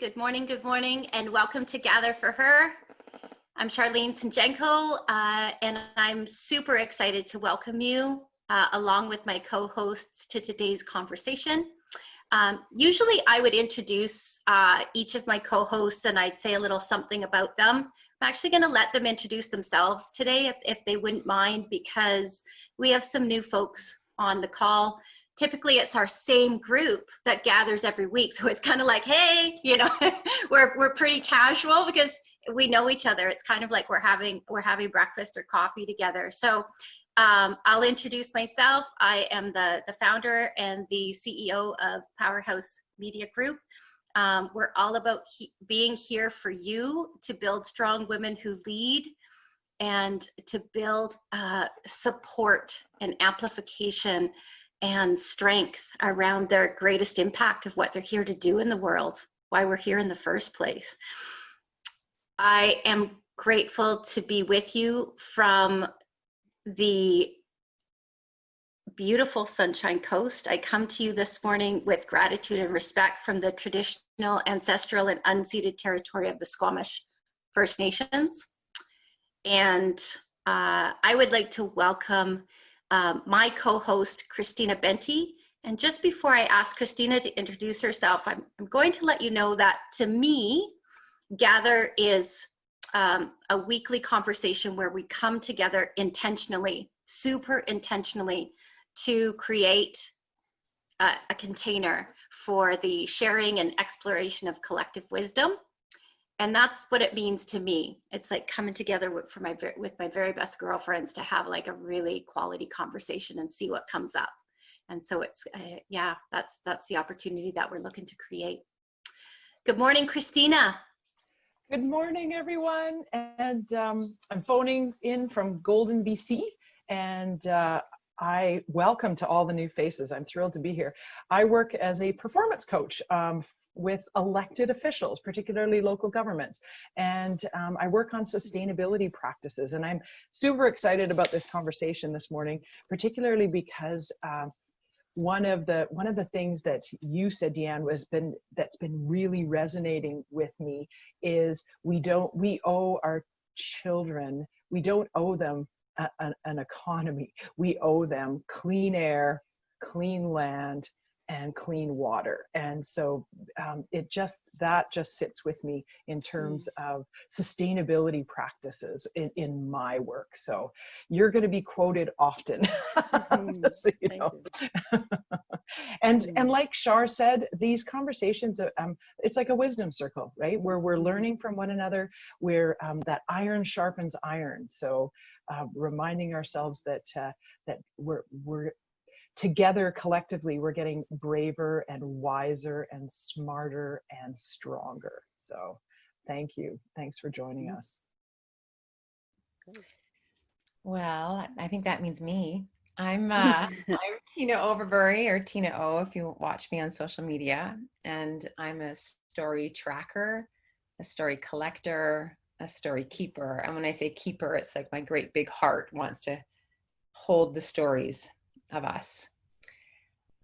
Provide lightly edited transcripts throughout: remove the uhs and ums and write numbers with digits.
Good morning, and welcome to Gather for Her. I'm Charlene San Jenko, and I'm super excited to welcome you along with my co-hosts to today's conversation. Usually I would introduce each of my co-hosts and I'd say a little something about them. I'm actually going to let them introduce themselves today if they wouldn't mind, because we have some new folks on the call. Typically it's our same group that gathers every week. So it's kind of like, hey, you know, we're pretty casual because we know each other. It's kind of like we're having breakfast or coffee together. So I'll introduce myself. I am the founder and the CEO of Powerhouse Media Group. We're all about being here for you to build strong women who lead and to build support and amplification and strength around their greatest impact of what they're here to do in the world, why we're here in the first place. I am grateful to be with you from the beautiful Sunshine Coast. I come to you this morning with gratitude and respect from the traditional, ancestral, and unceded territory of the Squamish First Nations. And I would like to welcome my co-host, Christina Benty. And just before I ask Christina to introduce herself, I'm going to let you know that to me, Gather is a weekly conversation where we come together intentionally, super intentionally, to create a container for the sharing and exploration of collective wisdom. And that's what it means to me. It's like coming together with my very best girlfriends to have like a really quality conversation and see what comes up. And so it's, yeah, that's the opportunity that we're looking to create. Good morning, Christina. Good morning, everyone. And I'm phoning in from Golden, BC. And I welcome to all the new faces. I'm thrilled to be here. I work as a performance coach with elected officials, particularly local governments. And I work on sustainability practices. And I'm super excited about this conversation this morning, particularly because one of the things that you said, Dianne, that's been really resonating with me is we owe our children, we don't owe them an economy. We owe them clean air, clean land, and clean water. And so that just sits with me in terms of sustainability practices in my work. So you're going to be quoted often. Just so you know. And like Char said, these conversations, it's like a wisdom circle, right? Where we're learning from one another, where that iron sharpens iron. So reminding ourselves that we're together collectively, we're getting braver and wiser and smarter and stronger. So thank you. Thanks for joining us. Well, I think that means me. I'm Tina Overbury, or Tina O if you watch me on social media. And I'm a story tracker, a story collector, a story keeper. And when I say keeper, it's like my great big heart wants to hold the stories of us.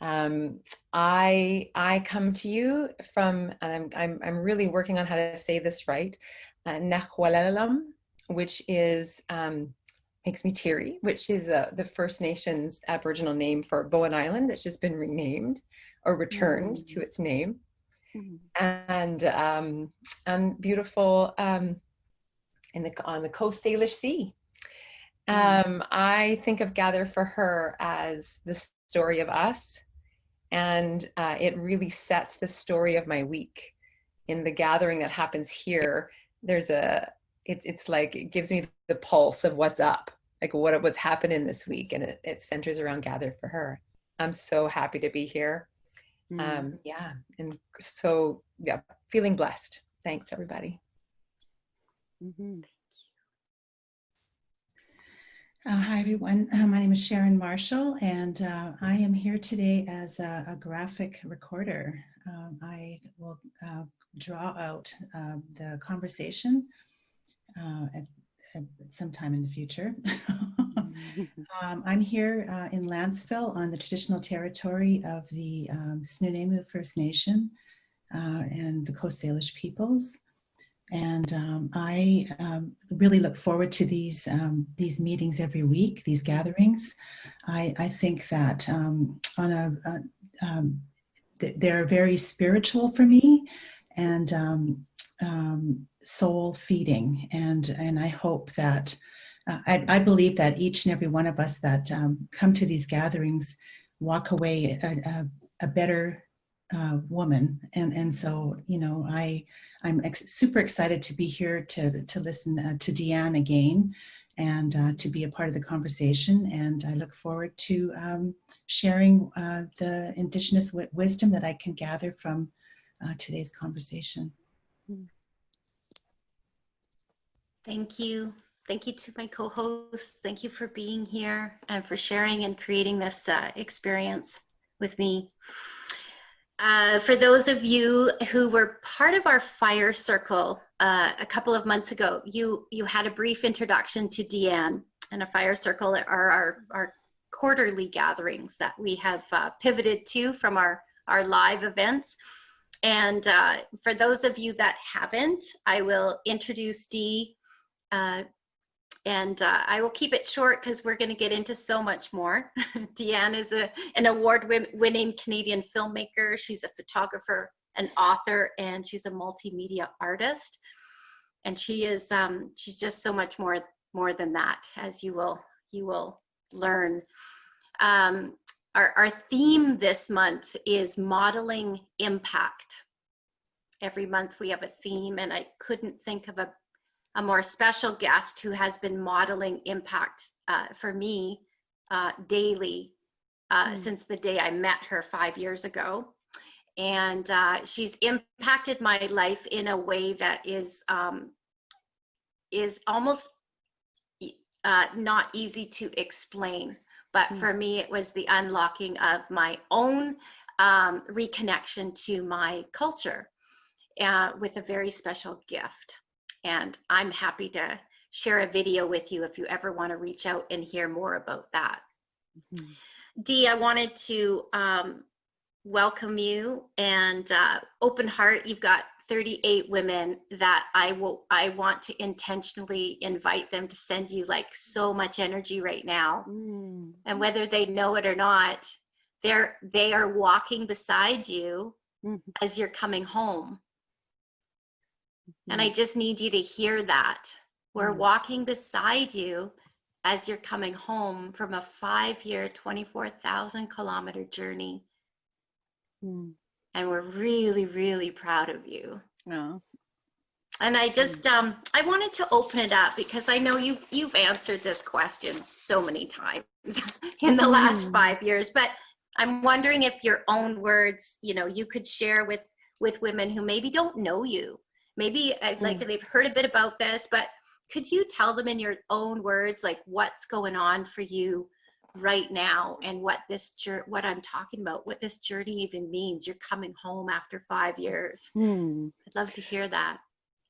I come to you from, and I'm really working on how to say this right, Nahualalam, which is makes me teary, which is the First Nations Aboriginal name for Bowen Island that's just been renamed or returned to its name, and beautiful on the Coast Salish Sea. I think of Gather for Her as the story of us, and it really sets the story of my week. In the gathering that happens here, it's like it gives me the pulse of what's up, like what's happening this week, and it centers around Gather for Her. I'm so happy to be here. Yeah, and so yeah, feeling blessed. Thanks, everybody. Hi, everyone. My name is Sharon Marshall, and I am here today as a graphic recorder. I will draw out the conversation at some time in the future. I'm here in Lanceville on the traditional territory of the Snuneymuxw First Nation. and the Coast Salish peoples. And I really look forward to these meetings every week, these gatherings. I think that they're very spiritual for me, and soul feeding. And I hope that I believe that each and every one of us that come to these gatherings walk away a better woman. And so, you know, I'm super excited to be here to listen to Dianne again, and to be a part of the conversation. And I look forward to sharing the Indigenous wisdom that I can gather from today's conversation. Thank you. Thank you to my co-hosts. Thank you for being here and for sharing and creating this experience with me. For those of you who were part of our fire circle a couple of months ago, you had a brief introduction to Dianne, and a fire circle are our quarterly gatherings that we have pivoted to from our live events. And for those of you that haven't, I will introduce Dee, and I will keep it short because we're going to get into so much more. Dianne is an award-winning Canadian filmmaker. She's a photographer, an author, and she's a multimedia artist. And she is she's just so much more than that, as you will learn. Our theme this month is modeling impact. Every month we have a theme, and I couldn't think of a more special guest who has been modeling impact for me daily since the day I met her 5 years ago. And she's impacted my life in a way that is almost not easy to explain. But for me, it was the unlocking of my own reconnection to my culture with a very special gift. And I'm happy to share a video with you if you ever want to reach out and hear more about that. Dee, I wanted to welcome you, and open heart. You've got 38 women that I want to intentionally invite them to send you like so much energy right now. And whether they know it or not, they are walking beside you as you're coming home. And I just need you to hear that. We're walking beside you as you're coming home from a 5-year, 24,000 kilometer journey. And we're really, really proud of you. Oh. And I just, I wanted to open it up because I know you've answered this question so many times in the last 5 years, but I'm wondering if your own words, you know, you could share with women who maybe don't know you. Maybe like they've heard a bit about this, but could you tell them in your own words, like what's going on for you right now, and what I'm talking about, what this journey even means? You're coming home after 5 years. I'd love to hear that.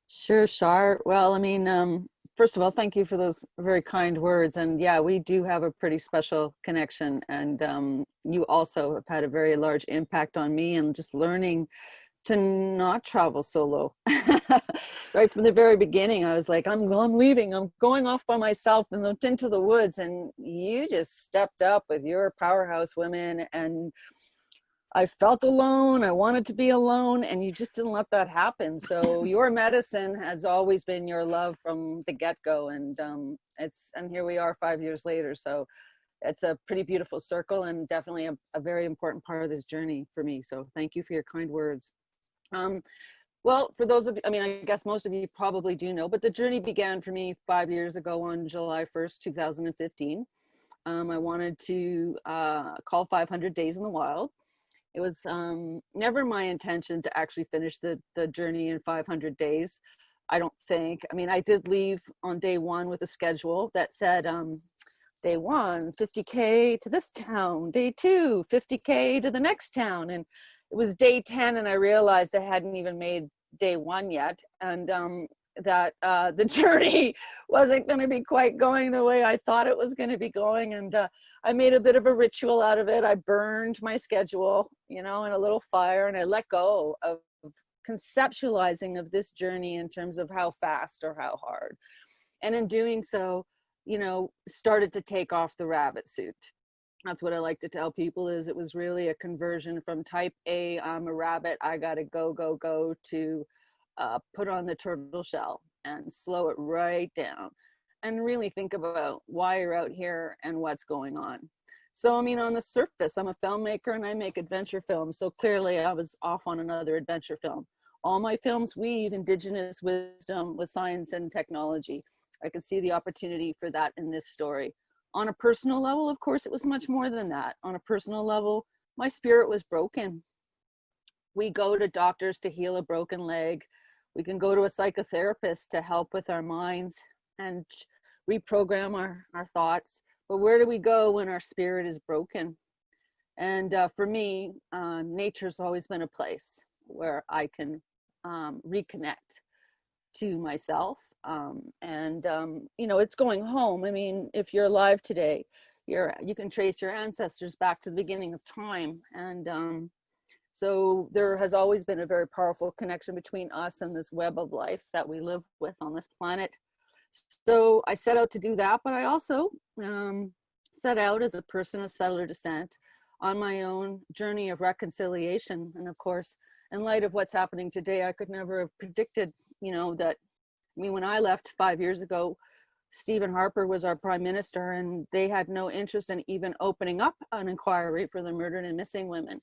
Sure, Char. Well, I mean, first of all, thank you for those very kind words. And yeah, we do have a pretty special connection. And you also have had a very large impact on me, and just learning to not travel solo. Right from the very beginning, I was like, I'm leaving, I'm going off by myself and looked into the woods. And you just stepped up with your powerhouse women, and I felt alone. I wanted to be alone, and you just didn't let that happen. So your medicine has always been your love from the get-go. And and here we are 5 years later. So it's a pretty beautiful circle, and definitely a very important part of this journey for me. So thank you for your kind words. Well, for those of you, I mean, I guess most of you probably do know, but the journey began for me 5 years ago on July 1st, 2015. I wanted to call 500 Days in the Wild. It was never my intention to actually finish the journey in 500 days. I don't think. I mean, I did leave on day one with a schedule that said, day one, 50K to this town, day two, 50K to the next town. And it was day 10, and I realized I hadn't even made day one yet. And that the journey wasn't going to be quite going the way I thought it was going to be going. And I made a bit of a ritual out of it. I burned my schedule, you know, in a little fire, and I let go of conceptualizing of this journey in terms of how fast or how hard. And in doing so, you know, started to take off the rabbit suit. That's what I like to tell people, is it was really a conversion from type A, I'm a rabbit, I gotta go, go, go, to put on the turtle shell and slow it right down and really think about why you're out here and what's going on. So, I mean, on the surface, I'm a filmmaker and I make adventure films. So clearly I was off on another adventure film. All my films weave Indigenous wisdom with science and technology. I could see the opportunity for that in this story. On a personal level, of course, it was much more than that. On a personal level, my spirit was broken. We go to doctors to heal a broken leg. We can go to a psychotherapist to help with our minds and reprogram our thoughts. But where do we go when our spirit is broken? And for me, nature's always been a place where I can reconnect to myself. You know, it's going home. I mean, if you're alive today, you can trace your ancestors back to the beginning of time. And so there has always been a very powerful connection between us and this web of life that we live with on this planet. So I set out to do that, but I also set out as a person of settler descent on my own journey of reconciliation. And of course, in light of what's happening today, I could never have predicted, you know, that, I mean, when I left 5 years ago, Stephen Harper was our prime minister, and they had no interest in even opening up an inquiry for the murdered and missing women.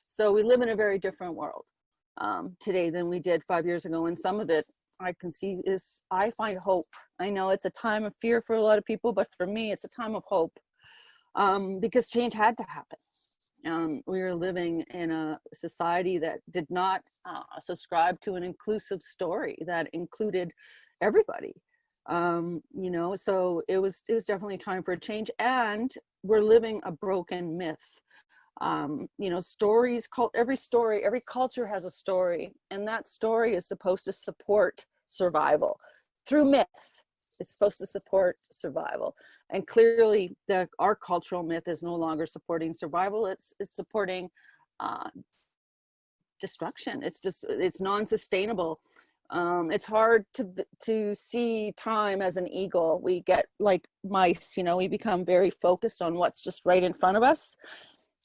So we live in a very different world today than we did 5 years ago. And some of it I can see is, I find hope. I know it's a time of fear for a lot of people, but for me, it's a time of hope because change had to happen. We were living in a society that did not subscribe to an inclusive story that included everybody. You know, so it was definitely time for a change, and we're living a broken myth. You know, every culture has a story, and that story is supposed to support survival through myth. It's supposed to support survival, and clearly our cultural myth is no longer supporting survival. It's supporting destruction. It's non-sustainable. It's hard to see time as an eagle. We get like mice, you know, we become very focused on what's just right in front of us.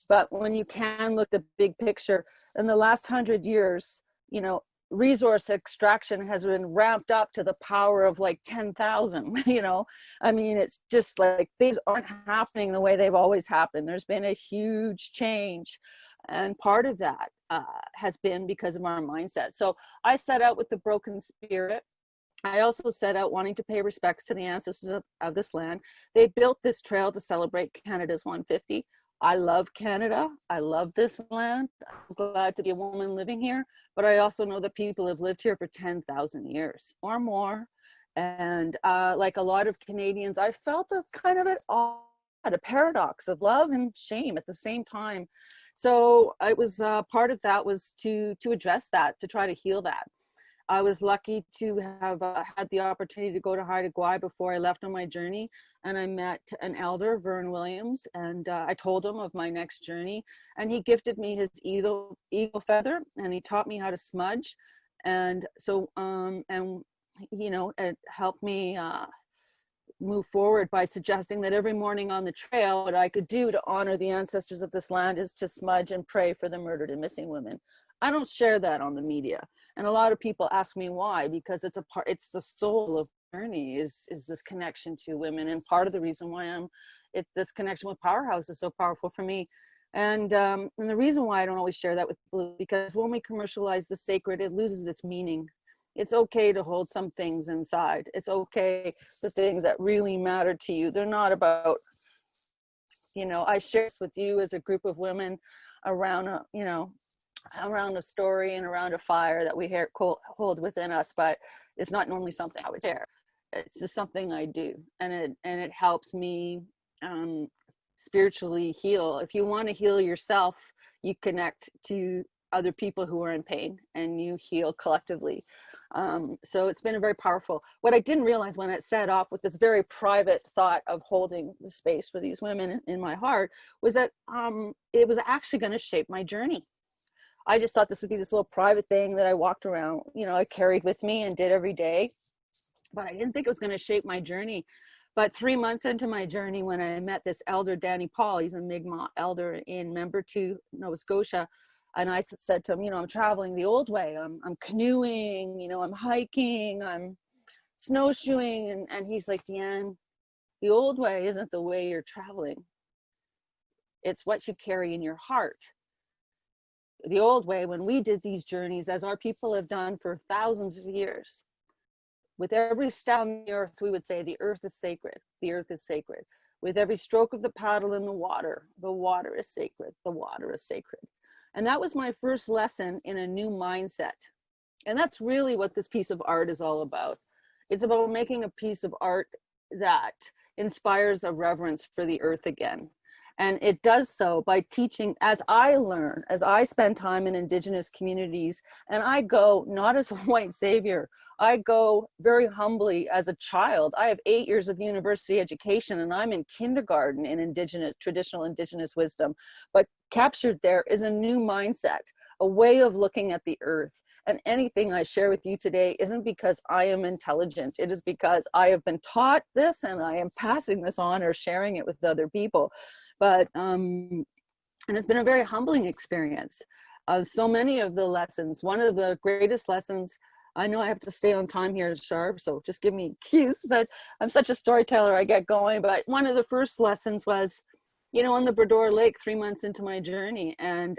But when you can look at the big picture, in the last 100 years, you know, resource extraction has been ramped up to the power of like 10,000, you know. I mean, it's just like things aren't happening the way they've always happened. There's been a huge change. And part of that has been because of our mindset. So I set out with the broken spirit. I also set out wanting to pay respects to the ancestors of this land. They built this trail to celebrate Canada's 150. I love Canada. I love this land. I'm glad to be a woman living here, but I also know that people have lived here for 10,000 years or more. And like a lot of Canadians, I felt a kind of a paradox of love and shame at the same time. So it was part of that was to address that, to try to heal that. I was lucky to have had the opportunity to go to Haida Gwaii before I left on my journey, and I met an elder, Vern Williams, and I told him of my next journey, and he gifted me his eagle feather, and he taught me how to smudge, and so and you know, it helped me move forward by suggesting that every morning on the trail, what I could do to honor the ancestors of this land is to smudge and pray for the murdered and missing women. I don't share that on the media. And a lot of people ask me why, because it's the soul of the journey is this connection to women. And part of the reason why this connection with Powerhouse is so powerful for me. And the reason why I don't always share that with people is because when we commercialize the sacred, it loses its meaning. It's okay to hold some things inside. It's okay, the things that really matter to you. They're not about, you know, I share this with you as a group of women around around a story and around a fire that we hold within us, but it's not normally something I would share. It's just something I do, and it helps me spiritually heal. If you want to heal yourself, you connect to other people who are in pain, and you heal collectively. So it's been very powerful. What I didn't realize when it set off with this very private thought of holding the space for these women in my heart was that it was actually going to shape my journey. I just thought this would be this little private thing that I walked around, you know, I carried with me and did every day. But I didn't think it was going to shape my journey. But 3 months into my journey, when I met this elder, Danny Paul, he's a Mi'kmaq elder in Member 2, Nova Scotia. And I said to him, you know, I'm traveling the old way. I'm canoeing, you know, I'm hiking, I'm snowshoeing. And he's like, Dianne, the old way isn't the way you're traveling. It's what you carry in your heart. The old way, when we did these journeys, as our people have done for thousands of years, with every step on the earth, we would say, the earth is sacred. The earth is sacred. With every stroke of the paddle in the water is sacred. The water is sacred. And that was my first lesson in a new mindset. And that's really what this piece of art is all about. It's about making a piece of art that inspires a reverence for the earth again. And it does so by teaching, as I learn, as I spend time in Indigenous communities, and I go not as a white savior, I go very humbly as a child. I have 8 years of university education, and I'm in kindergarten in traditional Indigenous wisdom. But captured there is a new mindset, a way of looking at the earth. And anything I share with you today isn't because I am intelligent. It is because I have been taught this, and I am passing this on or sharing it with other people. But, and it's been a very humbling experience. So many of the lessons, one of the greatest lessons, I know I have to stay on time here, Sharp, so just give me cues, but I'm such a storyteller, I get going. But one of the first lessons was, you know, on the Bredor Lake, 3 months into my journey. And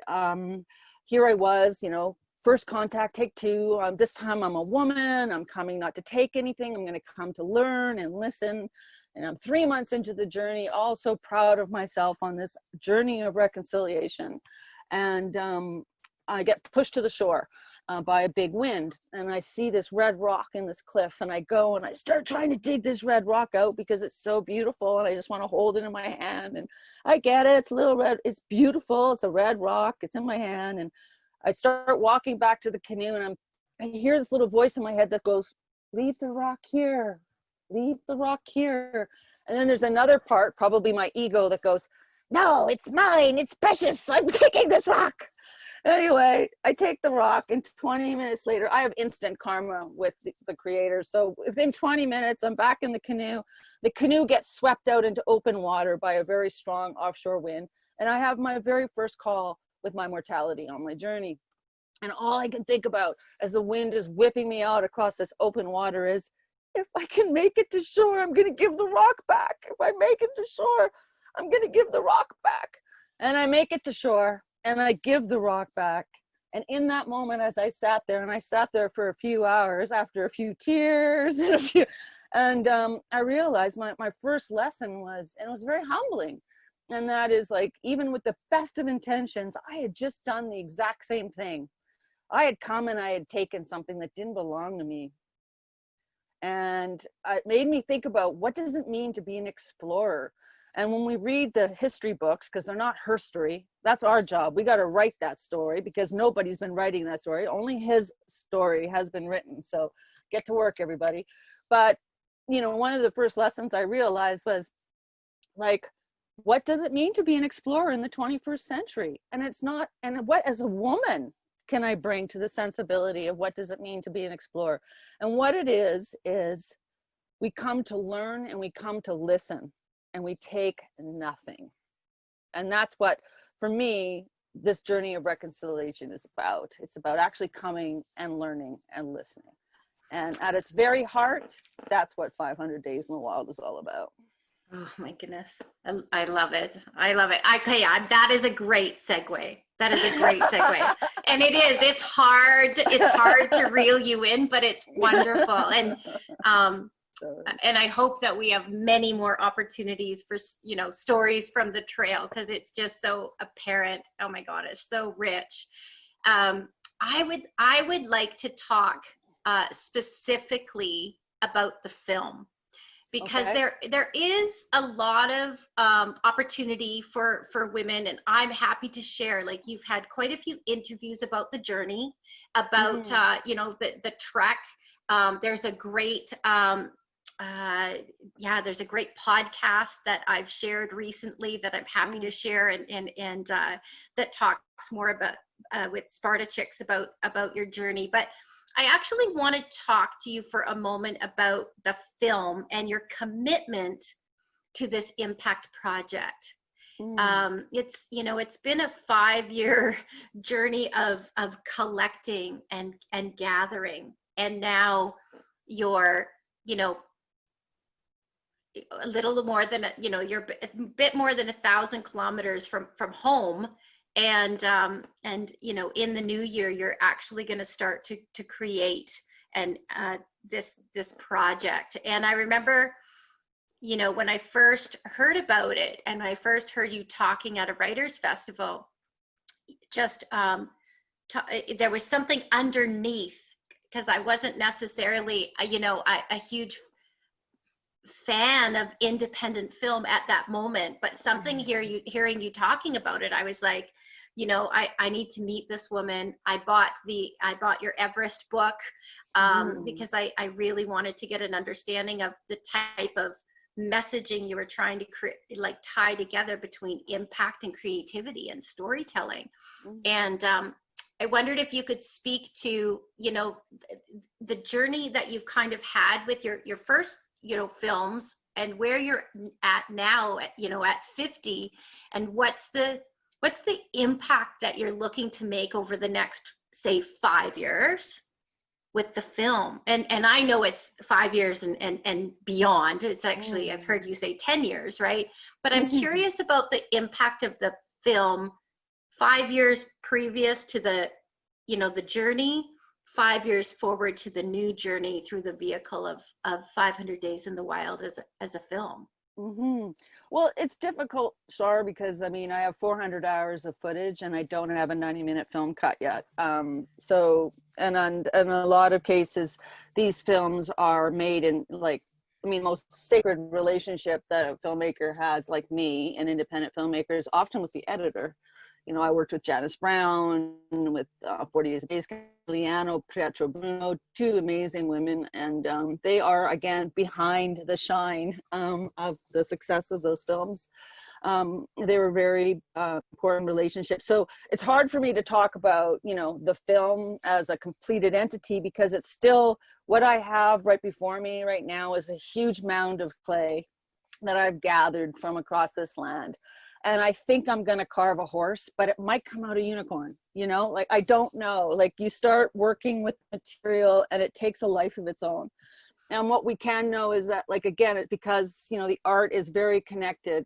here I was, you know, first contact, take 2. This time I'm a woman, I'm coming not to take anything, I'm gonna come to learn and listen. And I'm 3 months into the journey, all so proud of myself on this journey of reconciliation. And I get pushed to the shore by a big wind. And I see this red rock in this cliff, and I go and I start trying to dig this red rock out because it's so beautiful. And I just want to hold it in my hand. And I get it, it's a little red, it's beautiful. It's a red rock, it's in my hand. And I start walking back to the canoe, and I hear this little voice in my head that goes, leave the rock here. Leave the rock here. And then there's another part, probably my ego, that goes, no, it's mine, it's precious, I'm taking this rock. Anyway, I take the rock, and 20 minutes later, I have instant karma with the creator. So within 20 minutes, I'm back in the canoe. The canoe gets swept out into open water by a very strong offshore wind. And I have my very first call with my mortality on my journey. And all I can think about as the wind is whipping me out across this open water is, if I can make it to shore, I'm going to give the rock back. If I make it to shore, I'm going to give the rock back. And I make it to shore, and I give the rock back. And in that moment, as I sat there, and I sat there for a few hours after a few tears and I realized my first lesson was, and it was very humbling. And that is, like, even with the best of intentions, I had just done the exact same thing. I had come and I had taken something that didn't belong to me. And it made me think about, what does it mean to be an explorer? And when we read the history books, because they're not her story, that's our job. We got to write that story, because nobody's been writing that story. Only his story has been written. So get to work, everybody. But, you know, one of the first lessons I realized was, like, what does it mean to be an explorer in the 21st century? And it's not, and what, as a woman, can I bring to the sensibility of what does it mean to be an explorer? And what it is we come to learn, and we come to listen, and we take nothing. And that's what, for me, this journey of reconciliation is about. It's about actually coming and learning and listening. And at its very heart, that's what 500 Days in the Wild is all about. Oh my goodness. I love it. I love it. Okay, that is a great segue. That is a great segue. And it is, it's hard to reel you in, but it's wonderful. And I hope that we have many more opportunities for, you know, stories from the trail, because it's just so apparent. Oh my God, it's so rich. I would like to talk specifically about the film, because Okay. there is a lot of opportunity for women, and I'm happy to share. Like, you've had quite a few interviews about the journey, about you know, the trek. There's a great there's a great podcast that I've shared recently that I'm happy to share, and that talks more with Sparta Chicks about your journey. But I actually want to talk to you for a moment about the film and your commitment to this impact project. It's, you know, it's been a 5-year journey of collecting and gathering, and now you're, you know, a little more than, you know, you're a bit more than 1,000 kilometers from home, and you know, in the new year you're actually going to start to create and this project. And I remember, you know, when I first heard about it and I first heard you talking at a writers festival, just there was something underneath, because I wasn't necessarily you know, a huge fan of independent film at that moment, but something hearing you talking about it, I was like, you know, I need to meet this woman. I bought your Everest book because I really wanted to get an understanding of the type of messaging you were trying to like tie together between impact and creativity and storytelling. And I wondered if you could speak to, you know, the journey that you've kind of had with your first, you know, films, and where you're at now, you know, at 50, and what's the impact that you're looking to make over the next, say, 5 years with the film. And I know it's 5 years and beyond. It's actually, I've heard you say 10 years, right? But I'm curious about the impact of the film 5 years previous to the, you know, the journey, 5 years forward to the new journey through the vehicle of 500 Days in the Wild as a film. Well, it's difficult, Shar, because I mean, I have 400 hours of footage and I don't have a 90-minute film cut yet. So, and in a lot of cases, these films are made in, like, I mean, most sacred relationship that a filmmaker has, like me, an independent filmmaker, is often with the editor. You know, I worked with Janice Brown, with 40 Days of Base, Dianne, Pietro Bruno, two amazing women, and they are, again, behind the shine of the success of those films. They were very important relationships. So it's hard for me to talk about, you know, the film as a completed entity, because it's still, what I have right before me right now is a huge mound of clay that I've gathered from across this land. And I think I'm going to carve a horse, but it might come out a unicorn, you know, like, I don't know, like, you start working with material and it takes a life of its own. And what we can know is that, like, again, it's because, you know, the art is very connected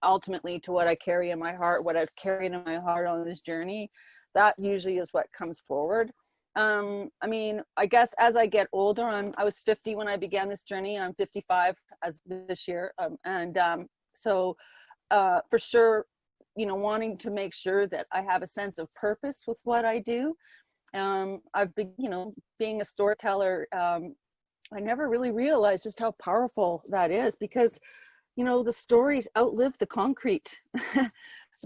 ultimately to what I carry in my heart, what I've carried in my heart on this journey. That usually is what comes forward. I mean, I guess as I get older, I was 50 when I began this journey. I'm 55 as this year. So for sure, you know, wanting to make sure that I have a sense of purpose with what I do. I've been, you know, being a storyteller, I never really realized just how powerful that is, because, you know, the stories outlive the concrete.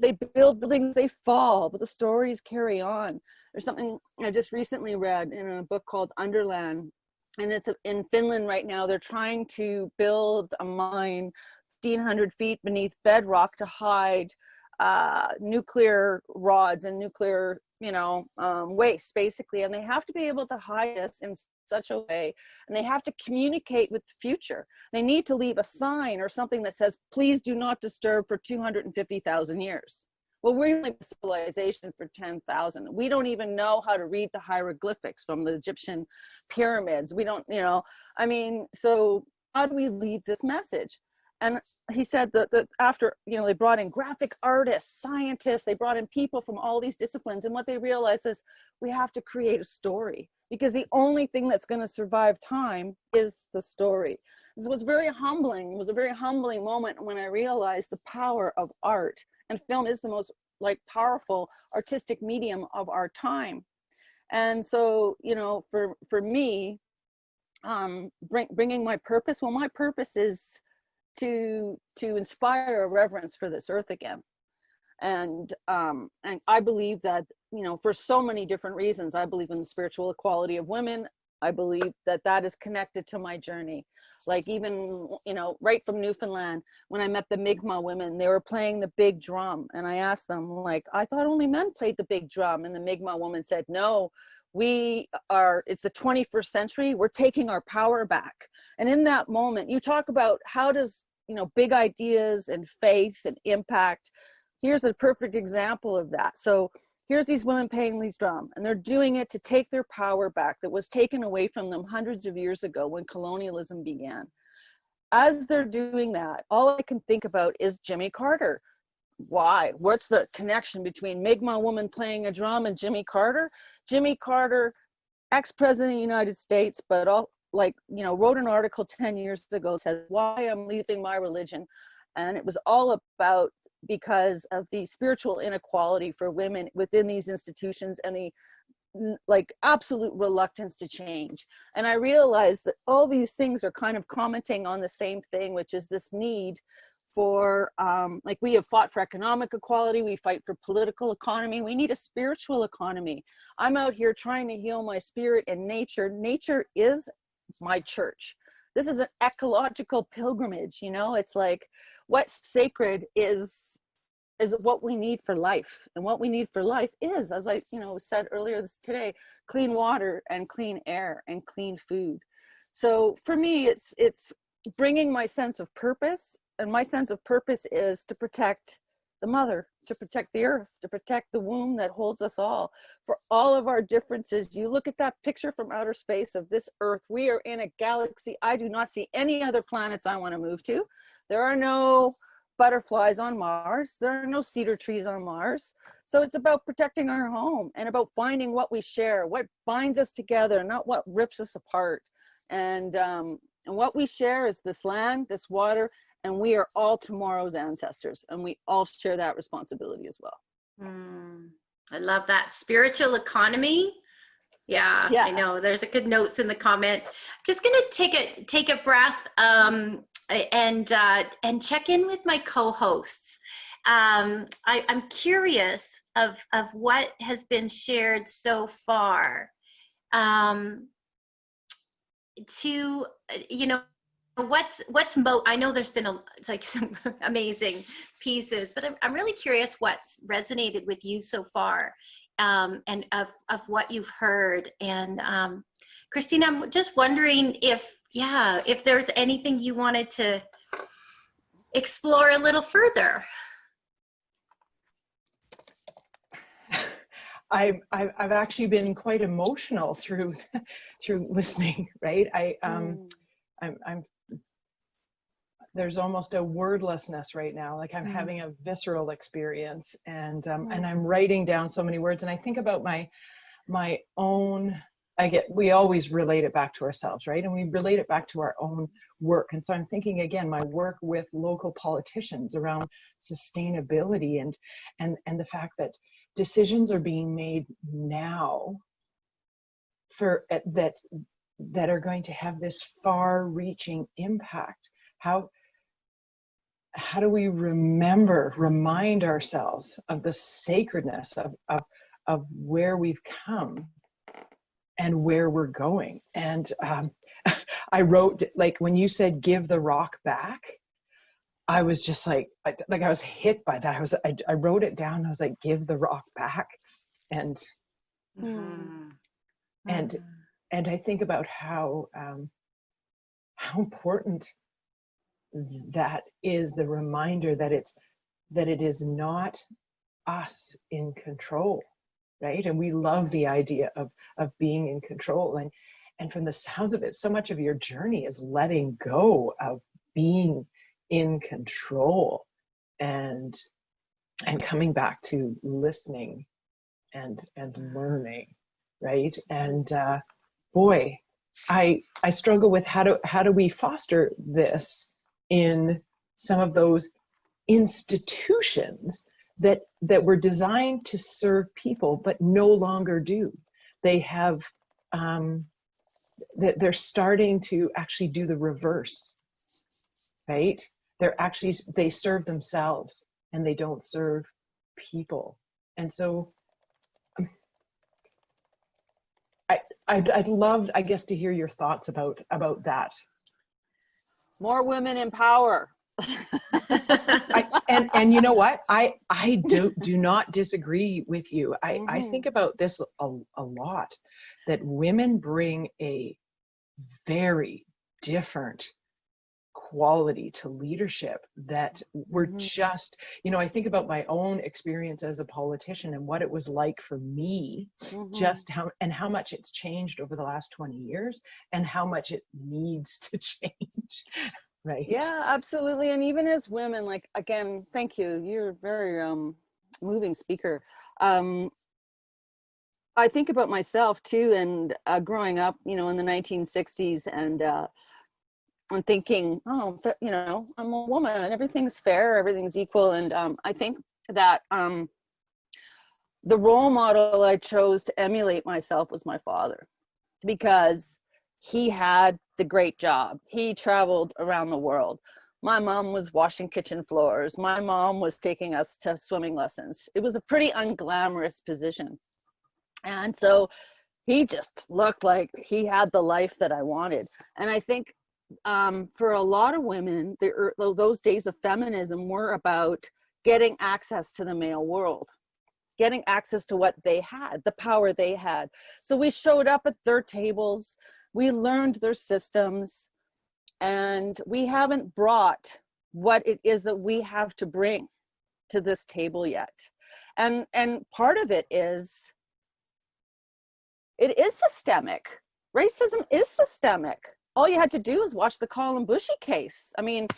They build buildings, they fall, but the stories carry on. There's something I just recently read in a book called Underland, and it's in Finland right now. They're trying to build a mine 1,500 feet beneath bedrock to hide nuclear rods and nuclear, you know, waste, basically. And they have to be able to hide this in such a way, and they have to communicate with the future. They need to leave a sign or something that says, please do not disturb for 250,000 years. Well, we're like a civilization for 10,000. We don't even know how to read the hieroglyphics from the Egyptian pyramids. We don't, you know, I mean, so how do we leave this message? And he said that after, you know, they brought in graphic artists, scientists, they brought in people from all these disciplines. And what they realized is we have to create a story, because the only thing that's going to survive time is the story. This was very humbling. It was a very humbling moment when I realized the power of art. And film is the most, like, powerful artistic medium of our time. And so, you know, for me, bringing my purpose, well, my purpose is to inspire a reverence for this earth again. And I believe that, you know, for so many different reasons, I believe in the spiritual equality of women. I believe that that is connected to my journey. Like even, you know, right from Newfoundland, when I met the Mi'kmaq women, they were playing the big drum. And I asked them, like, I thought only men played the big drum. And the Mi'kmaq woman said, no, it's the 21st century. We're taking our power back. And in that moment, you talk about how does, you know, big ideas and faith and impact. Here's a perfect example of that. So here's these women playing these drum, and they're doing it to take their power back that was taken away from them hundreds of years ago when colonialism began. As they're doing that, all I can think about is Jimmy Carter. Why? What's the connection between Mi'kmaq woman playing a drum and Jimmy Carter? Jimmy Carter, ex-president of the United States, but all, like, you know, wrote an article 10 years ago, said why I'm leaving my religion. And it was all about because of the spiritual inequality for women within these institutions and the like absolute reluctance to change. And I realized that all these things are kind of commenting on the same thing, which is this need for, like, we have fought for economic equality, we fight for political economy, we need a spiritual economy. I'm out here trying to heal my spirit and nature. Nature is my church. This is an ecological pilgrimage, you know. It's like what's sacred is what we need for life. And what we need for life is, as I, you know, said earlier today, clean water and clean air and clean food. So for me, it's bringing my sense of purpose, and my sense of purpose is to protect the mother, to protect the earth, to protect the womb that holds us all. For all of our differences, you look at that picture from outer space of this earth, we are in a galaxy. I do not see any other planets I want to move to. There are no butterflies on Mars. There are no cedar trees on Mars. So it's about protecting our home and about finding what we share, what binds us together, not what rips us apart. And what we share is this land, this water, and we are all tomorrow's ancestors, and we all share that responsibility as well. I love that. Spiritual economy. Yeah, I know. There's a good notes in the comment. Just gonna take a breath and check in with my co-hosts. I'm curious of what has been shared so far. To, you know, I know there's been some amazing pieces, but I'm really curious what's resonated with you so far, and of what you've heard. And Christina, I'm just wondering if there's anything you wanted to explore a little further. I've actually been quite emotional through listening, right? I'm there's almost a wordlessness right now. Like I'm having a visceral experience, and I'm writing down so many words. And I think about my own, we always relate it back to ourselves, right? And we relate it back to our own work. And so I'm thinking again, my work with local politicians around sustainability and the fact that decisions are being made now for that are going to have this far-reaching impact. How do we remind ourselves of the sacredness of where we've come and where we're going? And I wrote, like, when you said give the rock back, I was just like I was hit by that. I wrote it down. I was like, give the rock back. And and I think about how important that is, the reminder that it is not us in control, right? And we love the idea of being in control, and from the sounds of it, so much of your journey is letting go of being in control and coming back to listening and learning, right? And boy, I struggle with how do we foster this in some of those institutions that were designed to serve people but no longer do. They have they're starting to actually do the reverse, right? They serve themselves and they don't serve people. And so I'd love, I guess, to hear your thoughts about that. More women in power. And you know what? I do not disagree with you. I think about this a lot, that women bring a very different quality to leadership that we're just, I think about my own experience as a politician and what it was like for me, just how much it's changed over the last 20 years and how much it needs to change. Right. Yeah, absolutely. And even as women, like, again, thank you. You're a very moving speaker. I think about myself too, and growing up, in the 1960s, and thinking, oh, but, I'm a woman and everything's fair, everything's equal. And I think that the role model I chose to emulate myself was my father, because he had the great job. He traveled around the world. My mom was washing kitchen floors. My mom was taking us to swimming lessons. It was a pretty unglamorous position. And so he just looked like he had the life that I wanted. And I think for a lot of women, those days of feminism were about getting access to the male world, getting access to what they had, the power they had. So we showed up at their tables, we learned their systems, and we haven't brought what it is that we have to bring to this table yet. And part of it is systemic. Racism is systemic. All you had to do is watch the Colin Bushy case. I mean,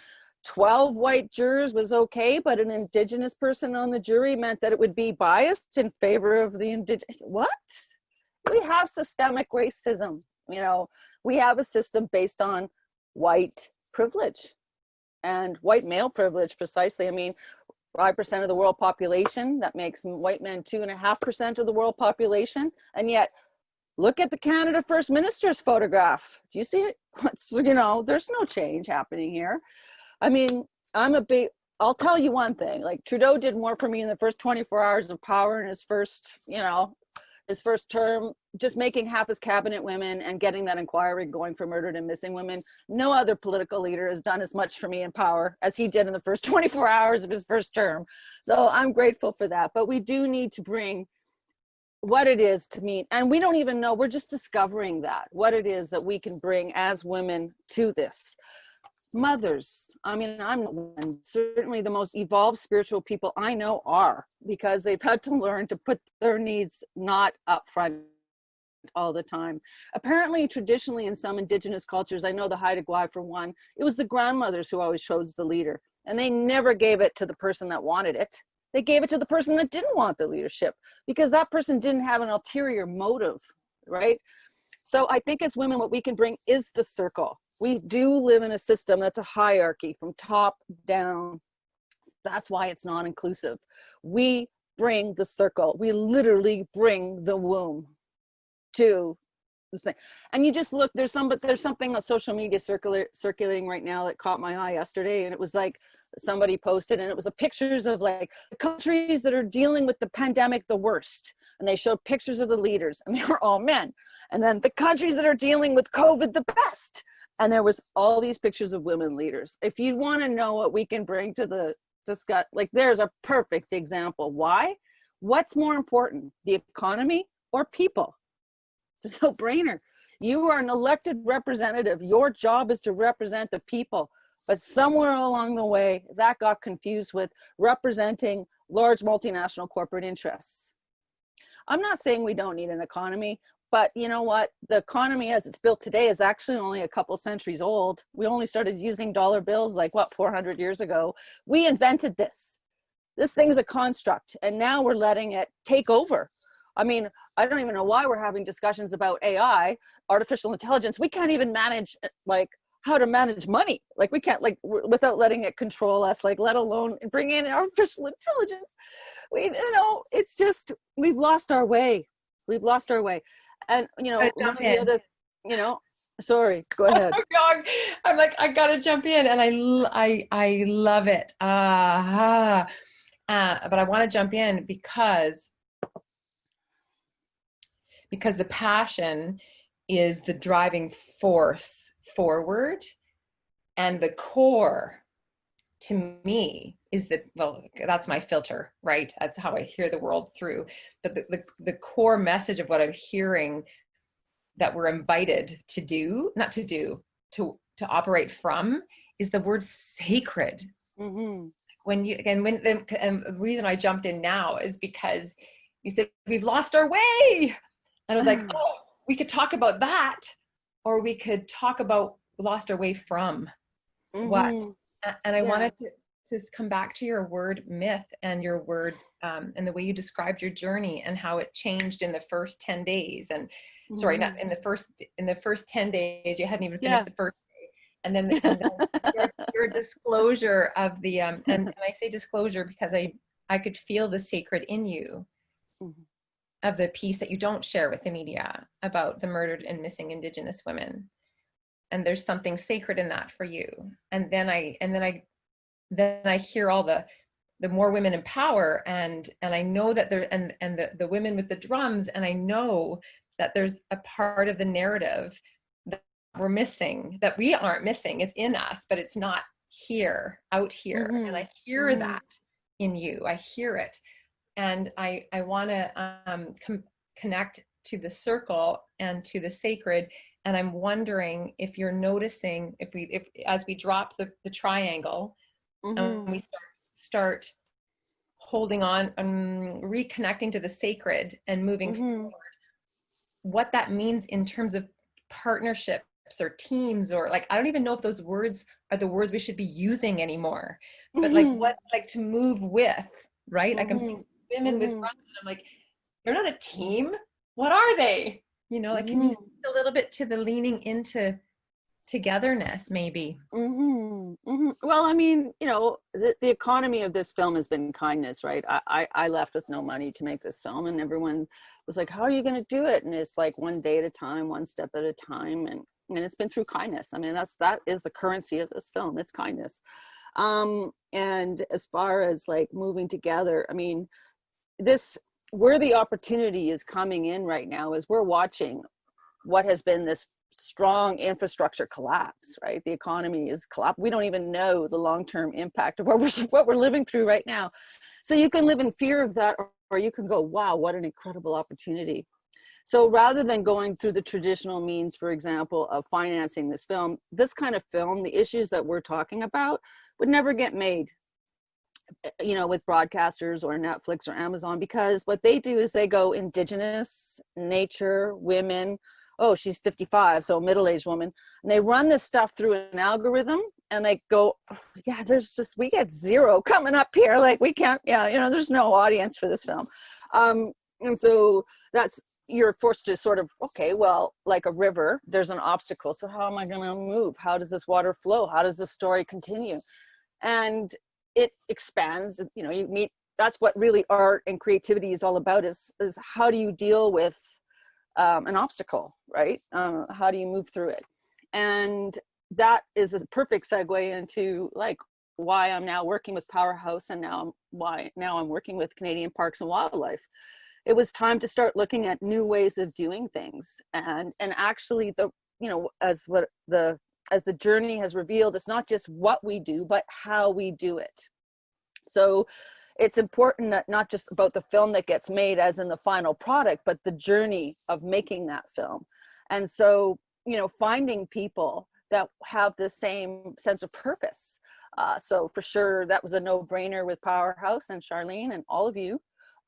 12 white jurors was okay, but an Indigenous person on the jury meant that it would be biased in favor of the Indigenous. What? We have systemic racism. We have a system based on white privilege and white male privilege, precisely. I mean, 5% of the world population, that makes white men 2.5% of the world population. And yet, look at the Canada First Minister's photograph. Do you see it? There's no change happening here. I mean, I'll tell you one thing, like Trudeau did more for me in the first 24 hours of power in his first term, just making half his cabinet women and getting that inquiry going for murdered and missing women. No other political leader has done as much for me in power as he did in the first 24 hours of his first term. So I'm grateful for that. But we do need to bring what it is to meet, and we don't even know, we're just discovering what it is that we can bring as women to this. Mothers, I mean, certainly the most evolved spiritual people I know are, because they've had to learn to put their needs not up front all the time. Apparently, traditionally in some Indigenous cultures, I know the Haida Gwaii for one, it was the grandmothers who always chose the leader, and they never gave it to the person that wanted it. They gave it to the person that didn't want the leadership, because that person didn't have an ulterior motive, right? So I think as women, what we can bring is the circle. We do live in a system that's a hierarchy from top down. That's why it's not inclusive. We bring the circle. We literally bring the womb to this thing. And you just look, there's something on social media circulating right now that caught my eye yesterday. And it was like, somebody posted, and it was pictures of like the countries that are dealing with the pandemic the worst. And they showed pictures of the leaders, and they were all men. And then the countries that are dealing with COVID the best. And there was all these pictures of women leaders. If you want to know what we can bring to the discuss, like there's a perfect example. Why? What's more important, the economy or people? It's a no-brainer. You are an elected representative. Your job is to represent the people. But somewhere along the way, that got confused with representing large multinational corporate interests. I'm not saying we don't need an economy, but you know what? The economy as it's built today is actually only a couple centuries old. We only started using dollar bills like, 400 years ago. We invented this. This thing's a construct, and now we're letting it take over. I mean, I don't even know why we're having discussions about AI, artificial intelligence. We can't even manage how to manage money. Like we can't without letting it control us, let alone bring in artificial intelligence. It's just, we've lost our way. We've lost our way. And, one of the other, sorry, go ahead. I'm like, I gotta jump in, and I love it. But I want to jump in because because the passion is the driving force forward, and the core to me is that, well, that's my filter, right? That's how I hear the world through. But the core message of what I'm hearing that we're invited to do, not to do, to operate from, is the word sacred. Mm-hmm. When you, again, and the reason I jumped in now is because you said we've lost our way. And I was like, oh, we could talk about that, or we could talk about lost our way from what. And I wanted to come back to your word myth and your word and the way you described your journey and how it changed in the first 10 days. And sorry, not in the first 10 days, you hadn't even finished the first day. And then, your disclosure of the, and I say disclosure because I could feel the sacred in you of the piece that you don't share with the media about the murdered and missing Indigenous women. And there's something sacred in that for you. And then I hear all the more women in power, and I know that there, and the women with the drums, and I know that there's a part of the narrative that we're missing, that we aren't missing. It's in us, but it's not here, out here. And I hear that in you. I hear it. And I want to connect to the circle and to the sacred. And I'm wondering if you're noticing, if as we drop the triangle, and we start holding on and reconnecting to the sacred and moving forward, what that means in terms of partnerships or teams, or like, I don't even know if those words are the words we should be using anymore, but like what, like to move with, right? Like I'm seeing women with drums, and I'm like, they're not a team. What are they? You know, like, can you speak a little bit to the leaning into togetherness, maybe? Well, I mean, you know, the economy of this film has been kindness, right? I left with no money to make this film, and everyone was like, how are you going to do it? And it's like one day at a time, one step at a time. And it's been through kindness. I mean, that is the currency of this film. It's kindness. And as far as like moving together, I mean, where the opportunity is coming in right now is we're watching what has been this strong infrastructure collapse, right? The economy is collapsed. We don't even know the long-term impact of what we're living through right now. So you can live in fear of that, or you can go, wow, what an incredible opportunity. So rather than going through the traditional means, for example, of financing this film, this kind of film, the issues that we're talking about would never get made, you know, with broadcasters or Netflix or Amazon, because what they do is they go Indigenous, nature, women. Oh, she's 55, so a middle-aged woman. And they run this stuff through an algorithm, and they go, yeah, we get zero coming up here. Like, we can't, yeah, you know, there's no audience for this film. And so you're forced to sort of, okay, well, like a river, there's an obstacle. So how am I going to move? How does this water flow? How does this story continue? And it expands, you know, that's what really art and creativity is all about, is how do you deal with an obstacle, right? How do you move through it? And that is a perfect segue into like why I'm now working with Powerhouse, and now I'm working with Canadian Parks and Wildlife. It was time to start looking at new ways of doing things, and actually as the journey has revealed, it's not just what we do, but how we do it. So it's important that not just about the film that gets made as in the final product, but the journey of making that film. And so, you know, finding people that have the same sense of purpose. So for sure, that was a no-brainer with Powerhouse and Charlene and all of you.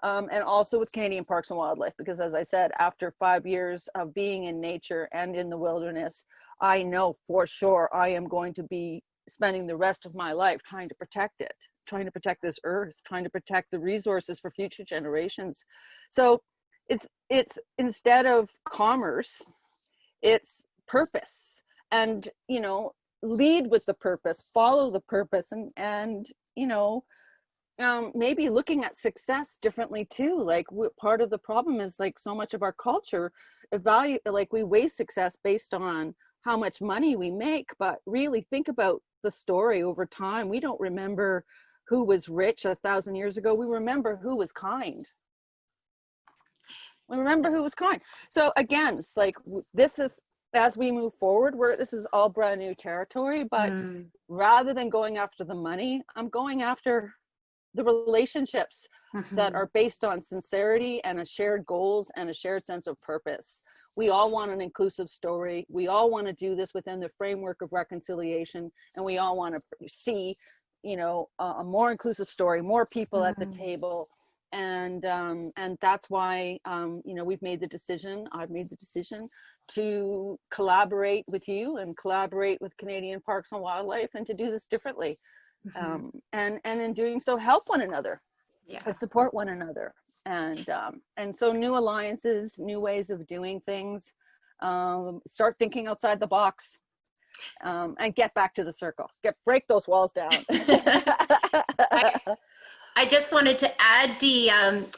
And also with Canadian Parks and Wildlife, because as I said, after 5 years of being in nature and in the wilderness, I know for sure I am going to be spending the rest of my life trying to protect it, trying to protect this earth, trying to protect the resources for future generations. So it's instead of commerce, it's purpose. And, you know, lead with the purpose, follow the purpose, and you know, maybe looking at success differently too. Like part of the problem is like so much of our culture like we weigh success based on how much money we make, but really think about the story over time. We don't remember who was rich 1,000 years ago. We remember who was kind. We remember who was kind. So again, it's like, this is, as we move forward, this is all brand new territory, but rather than going after the money, I'm going after the relationships that are based on sincerity and a shared goals and a shared sense of purpose. We all want an inclusive story. We all want to do this within the framework of reconciliation, and we all want to see, a more inclusive story, more people at the table. And that's why, I've made the decision to collaborate with you and collaborate with Canadian Parks and Wildlife, and to do this differently. And in doing so, help one another, and support one another. And so new alliances, new ways of doing things, start thinking outside the box, and get back to the circle, break those walls down. I just wanted to add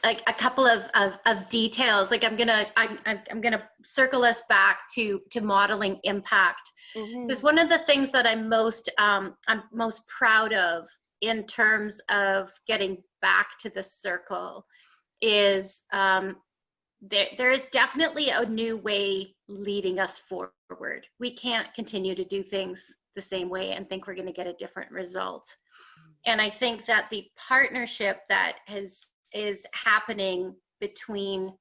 like a couple of details. Like I'm gonna circle us back to modeling impact. Because one of the things that I'm most proud of in terms of getting back to the circle is there is definitely a new way leading us forward. We can't continue to do things the same way and think we're going to get a different result. And I think that the partnership that is happening between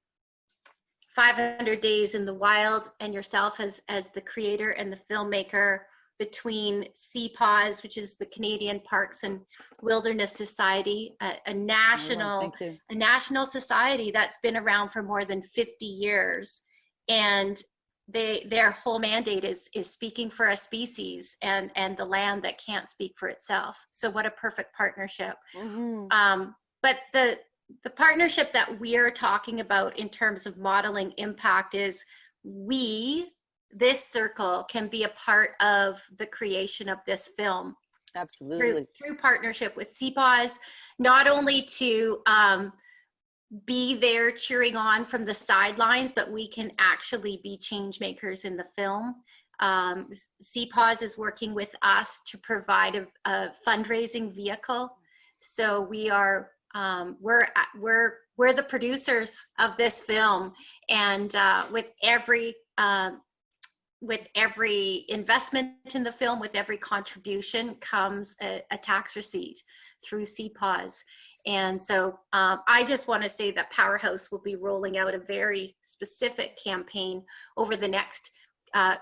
500 Days in the Wild and yourself as the creator and the filmmaker, between CPAWS, which is the Canadian Parks and Wilderness Society, a national society that's been around for more than 50 years. And their whole mandate is speaking for a species and the land that can't speak for itself. So what a perfect partnership. But the partnership that we're talking about in terms of modeling impact is this circle can be a part of the creation of this film. Absolutely. Through partnership with CPAWS, not only to be there cheering on from the sidelines, but we can actually be change makers in the film. CPAWS is working with us to provide a fundraising vehicle. So we are we're the producers of this film, and with every investment in the film, with every contribution comes a tax receipt through CPAWS. And so I just want to say that Powerhouse will be rolling out a very specific campaign over the next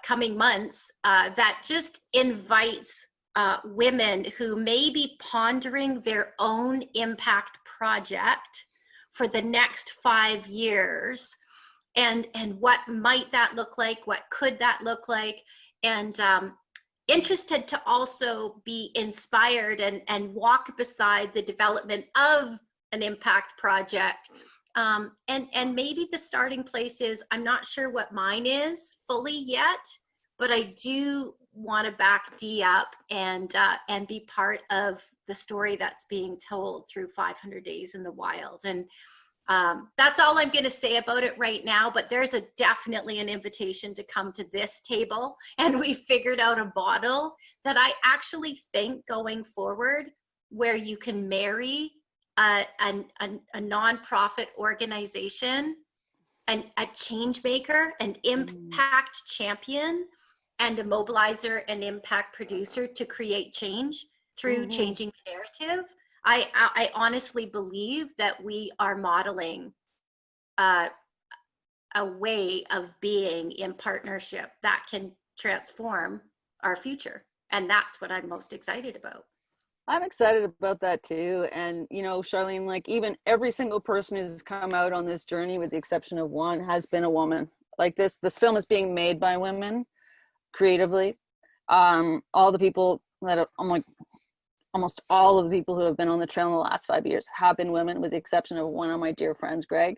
coming months that just invites women who may be pondering their own impact project for the next 5 years. And what might that look like? What could that look like? And interested to also be inspired and walk beside the development of an impact project. And maybe the starting place is, I'm not sure what mine is fully yet, but I do want to back Dee up and be part of the story that's being told through 500 Days in the Wild. And that's all I'm going to say about it right now, but there's definitely an invitation to come to this table, and we figured out a model that I actually think going forward, where you can marry a nonprofit organization, a change maker, an impact champion, and a mobilizer and impact producer to create change through changing the narrative. I honestly believe that we are modeling a way of being in partnership that can transform our future. And that's what I'm most excited about. I'm excited about that too. And, Charlene, like, even every single person who's come out on this journey, with the exception of one, has been a woman. Like, this film is being made by women creatively. All the people that I'm like, almost all of the people who have been on the trail in the last 5 years have been women, with the exception of one of my dear friends, Greg.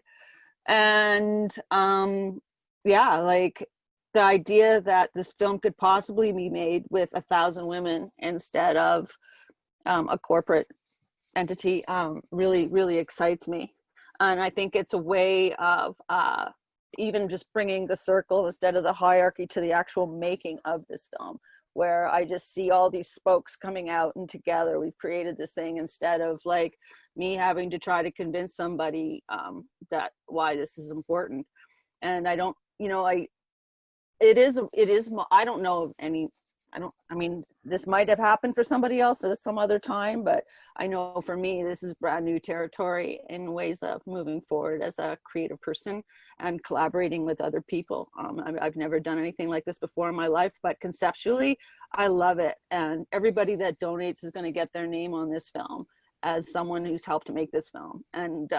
And like, the idea that this film could possibly be made with 1,000 women instead of a corporate entity really, really excites me. And I think it's a way of even just bringing the circle instead of the hierarchy to the actual making of this film, where I just see all these spokes coming out, and together we've created this thing, instead of like me having to try to convince somebody that why this is important. And I don't, it is, I don't know of any, I mean, this might have happened for somebody else at some other time, but I know for me, this is brand new territory in ways of moving forward as a creative person and collaborating with other people. I've never done anything like this before in my life, but conceptually, I love it. And everybody that donates is going to get their name on this film as someone who's helped make this film. And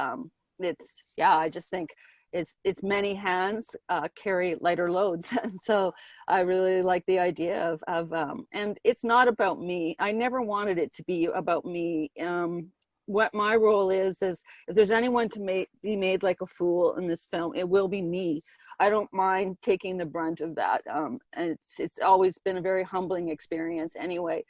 it's, yeah, I just think it's many hands carry lighter loads. And so I really like the idea of and it's not about me. I never wanted it to be about me. What my role is if there's anyone to be made like a fool in this film, it will be me. I don't mind taking the brunt of that. And it's always been a very humbling experience anyway.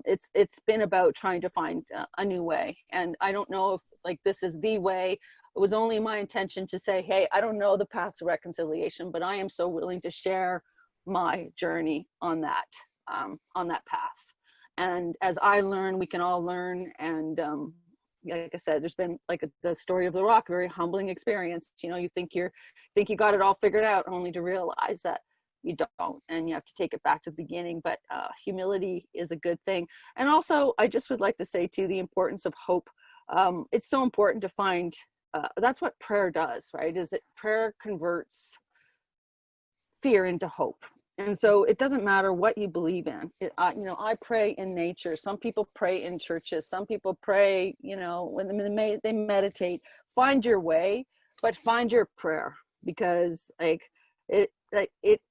It's been about trying to find a new way. And I don't know if like this is the way. It was only my intention to say, hey, I don't know the path to reconciliation, but I am so willing to share my journey on that path. And as I learn, we can all learn. And like I said, there's been like the story of The Rock, very humbling experience. You think you got it all figured out, only to realize that you don't, and you have to take it back to the beginning. But humility is a good thing. And also, I just would like to say too, the importance of hope. It's so important to find. That's what prayer does, right? Is that prayer converts fear into hope. And so it doesn't matter what you believe in. I pray in nature. Some people pray in churches. Some people pray, when they meditate. Find your way, but find your prayer, because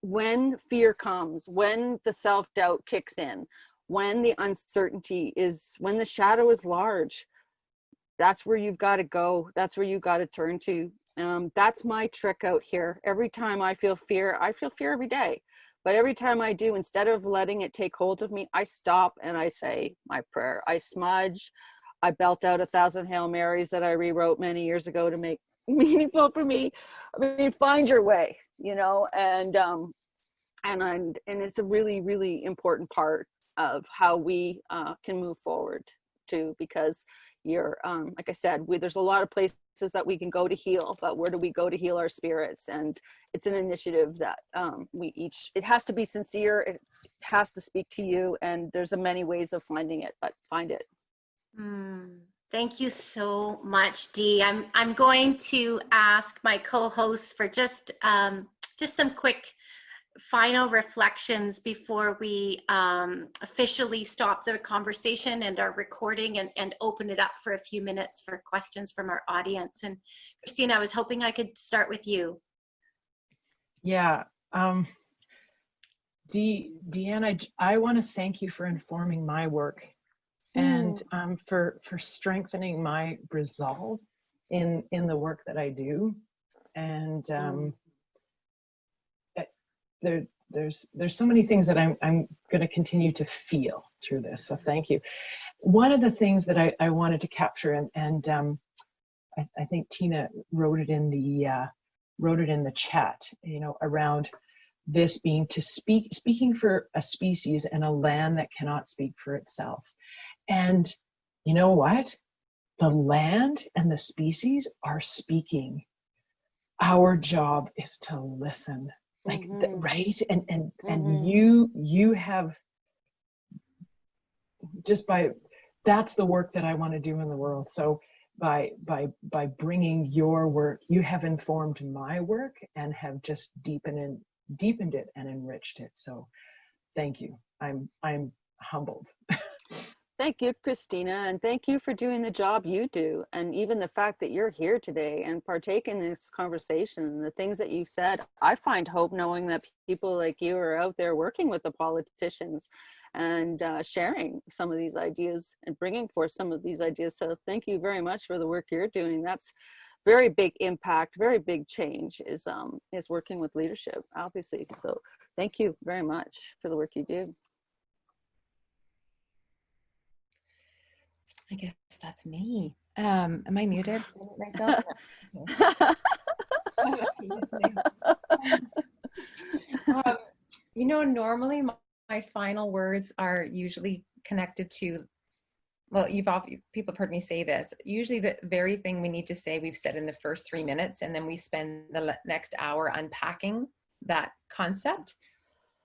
when fear comes, when the self-doubt kicks in, when the uncertainty is, when the shadow is large, that's where you've got to go. That's where you've got to turn to. That's my trick out here. Every time I feel fear every day. But every time I do, instead of letting it take hold of me, I stop and I say my prayer. I smudge. I belt out 1,000 Hail Marys that I rewrote many years ago to make meaningful for me. I mean, find your way, and it's a really, really important part of how we can move forward too, because like I said, there's a lot of places that we can go to heal, but where do we go to heal our spirits? And it's an initiative that it has to be sincere, it has to speak to you, and there's many ways of finding it, but find it. Thank you so much, Dee. I'm going to ask my co-hosts for just some quick final reflections before we officially stop the conversation and our recording and open it up for a few minutes for questions from our audience. And Christina, I was hoping I could start with you. Yeah. Dianne, I want to thank you for informing my work and for strengthening my resolve in the work that I do. And there's so many things that I'm going to continue to feel through this. So thank you. One of the things that I wanted to capture, and I think Tina wrote it in the chat, around this being speaking for a species and a land that cannot speak for itself. And you know what? The land and the species are speaking. Our job is to listen. Right? And you have, just that's the work that I want to do in the world. So by bringing your work, you have informed my work and have just deepened it and enriched it. So thank you. I'm humbled. Thank you, Christina, and thank you for doing the job you do. And even the fact that you're here today and partake in this conversation and the things that you said, I find hope knowing that people like you are out there working with the politicians and sharing some of these ideas and bringing forth some of these ideas. So thank you very much for the work you're doing. That's very big impact, very big change is working with leadership, obviously. So thank you very much for the work you do. I guess that's me. Am I muted myself? Normally final words are usually connected to, well, people have heard me say this, usually the very thing we need to say we've said in the first 3 minutes, and then we spend the next hour unpacking that concept.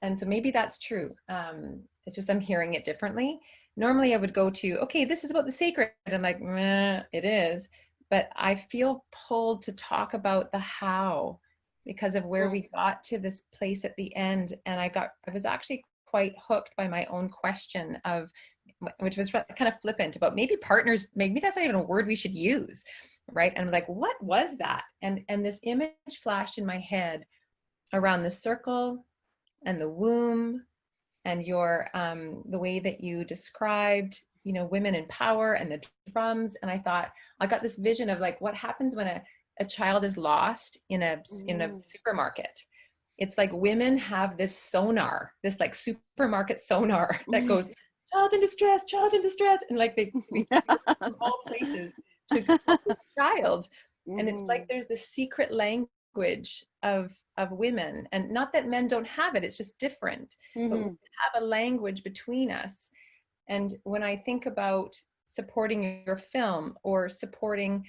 And so maybe that's true. It's just I'm hearing it differently. Normally I would go to, okay, this is about the sacred. I'm like, meh, it is. But I feel pulled to talk about the how because of where we got to this place at the end. And I was actually quite hooked by my own question of, which was kind of flippant about maybe partners, maybe that's not even a word we should use, right? And I'm like, what was that? And this image flashed in my head around the circle and the womb and your the way that you described, you know, women in power and the drums. And I thought, I got this vision of like what happens when a child is lost in a supermarket. It's like women have this sonar, this like supermarket sonar that goes, child in distress, and like they from all places to help the child. And it's like there's this secret language of women, and not that men don't have it, it's just different, but we have a language between us. And when I think about supporting your film or supporting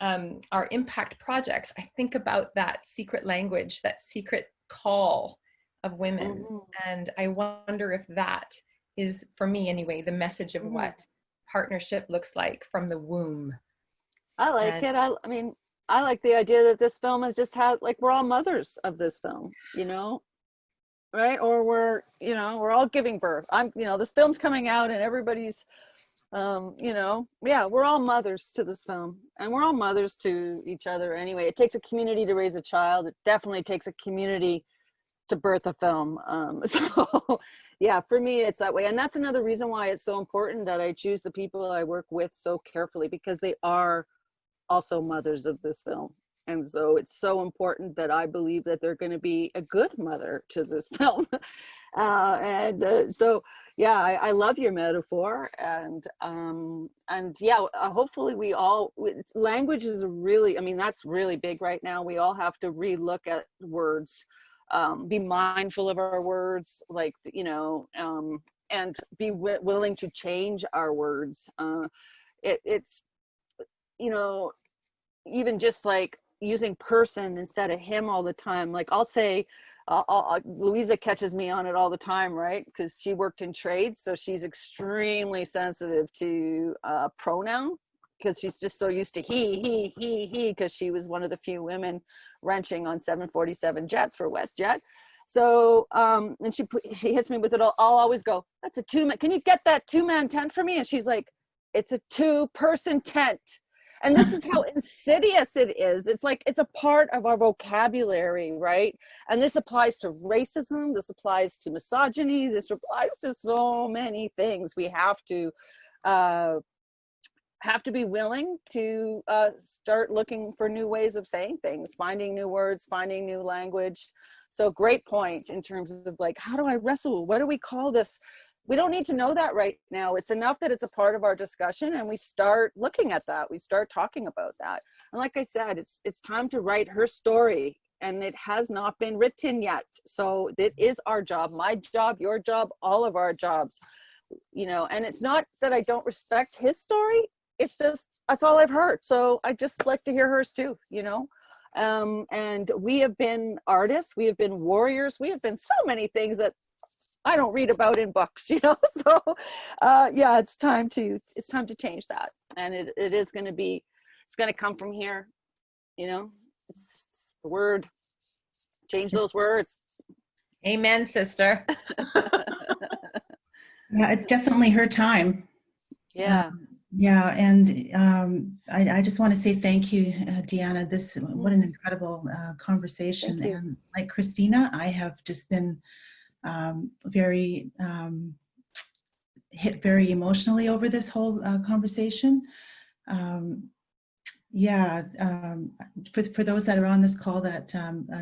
our impact projects, I think about that secret language, that secret call of women. And I wonder if that is, for me anyway, the message of what partnership looks like from the womb. I like it. I mean, I like the idea that this film is just how, like, we're all mothers of this film, you know, right? Or we're all giving birth. This film's coming out and everybody's, we're all mothers to this film, and we're all mothers to each other anyway. It takes a community to raise a child. It definitely takes a community to birth a film. So yeah, for me, it's that way. And that's another reason why it's so important that I choose the people I work with so carefully, because they are also mothers of this film. And so it's so important that I believe that they're going to be a good mother to this film. So yeah, I love your metaphor. And yeah, hopefully language is really, I mean, that's really big right now. We all have to relook at words, be mindful of our words, like, and be willing to change our words. It's, even just like using person instead of him all the time. Like I'll say, Louisa catches me on it all the time, right? Because she worked in trade, so she's extremely sensitive to pronoun, because she's just so used to he, because she was one of the few women wrenching on 747 jets for WestJet. So, and she hits me with it. I'll always go, that's a two-man, can you get that two-man tent for me? And she's like, it's a two-person tent. And this is how insidious it is. It's like, it's a part of our vocabulary, right? And this applies to racism. This applies to misogyny. This applies to so many things. We have to be willing to start looking for new ways of saying things, finding new words, finding new language. So great point in terms of like, how do I wrestle? What do we call this? We don't need to know that right now. It's enough that it's a part of our discussion, and we start looking at that. We start talking about that. And like I said, it's time to write her story, and it has not been written yet. So it is our job, my job, your job, all of our jobs, and it's not that I don't respect his story. It's just, that's all I've heard. So I just like to hear hers too, and we have been artists, we have been warriors, we have been so many things that I don't read about in books, so yeah, it's time to change that. And it is going to be, it's going to come from here, it's the word, change those words. Amen, sister. Yeah, it's definitely her time. Yeah. Yeah, and I just want to say thank you, Dianne. What an incredible conversation. And like Christina, I have just been hit very emotionally over this whole conversation. For those that are on this call that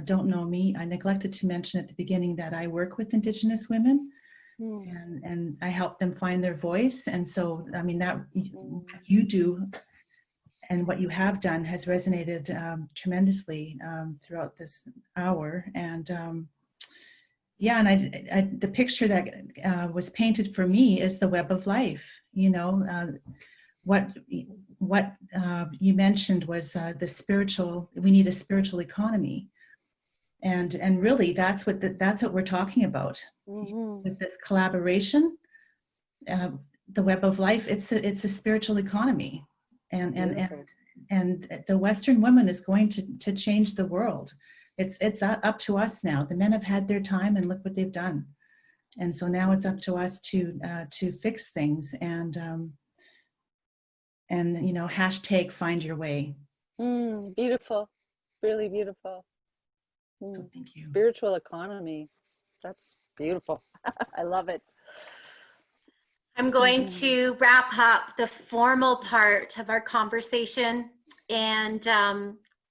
don't know me, I neglected to mention at the beginning that I work with Indigenous women. And I help them find their voice. And so, I mean, that you do and what you have done has resonated tremendously throughout this hour. And Yeah, and the picture that was painted for me is the web of life. You know, what you mentioned was the spiritual. We need a spiritual economy, and really that's what we're talking about with this collaboration. The web of life. It's a spiritual economy, and the Western woman is going to change the world. It's up to us now. The men have had their time, and look what they've done. And so now it's up to us to fix things and you know, hashtag find your way. Beautiful, really beautiful. So thank you. Spiritual economy. That's beautiful. I love it. I'm going to wrap up the formal part of our conversation, and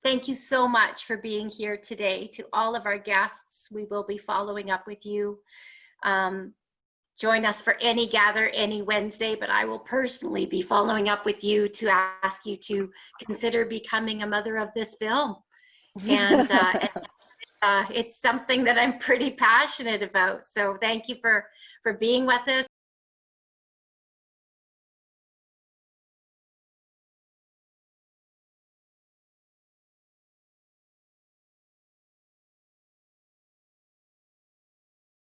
thank you so much for being here today. To all of our guests, we will be following up with you. Join us for any gather any Wednesday, but I will personally be following up with you to ask you to consider becoming a mother of this film. And it's something that I'm pretty passionate about. So thank you for being with us.